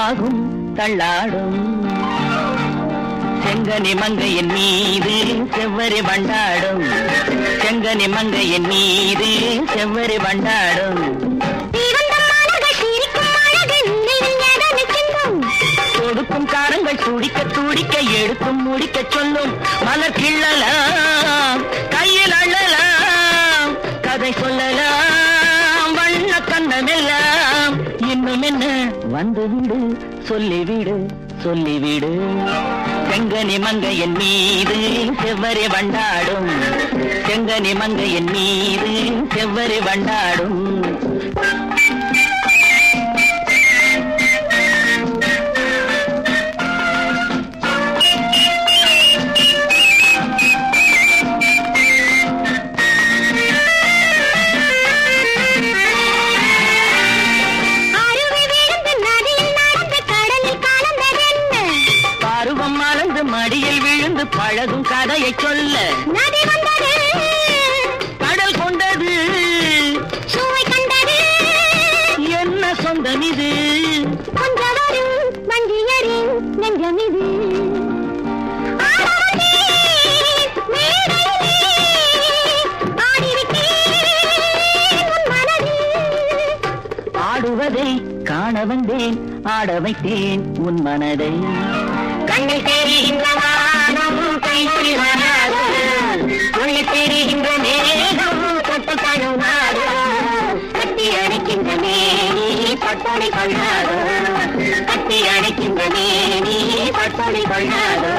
ராகும் தள்ளாடும் செங்கனி மங்கையின் மீது செவ்வரி வண்டாடும் செங்கனி மங்கையின் மீது செவ்வரி வண்டாடும் கொடுக்கும் காரங்கள் துடிக்க துடிக்க எடுக்கும் முடிக்க சொல்லும் மலர் கிள்ளலாம் கையில் அள்ளலாம் கதை சொல்லலாம் வண்ண கண்ணமெல்லாம் இன்னும் என்ன வந்துவிடு சொல்லிவிடு சொல்லிவிடு செங்கனி மங்கையின் மீது செவ்வரி வண்டாடும் செங்கனி மங்கையின் மீது செவ்வரி வண்டாடும் மடியில் விழுந்து பழகும் கதையை சொல்ல நதி வந்தது கடல் கொண்டது சுவை கண்டது என்ன சொந்தம் இது கொஞ்சவரும் வஞ்சியரின் நெஞ்சம் இது ஆடுவதை காண வந்தேன் ஆட வைத்தேன் உன் மனதை கண்ணில் தெரிகின்ற வானம் கையில் வராது உன்னில் தெரிகின்ற மேகம் தொட்டு கழுவாது கட்டி அடைக்கின்ற மேனி பட்டொளி கொள்ளாது கட்டி அடைக்கின்ற மேனி பட்டொளி கொள்ளாது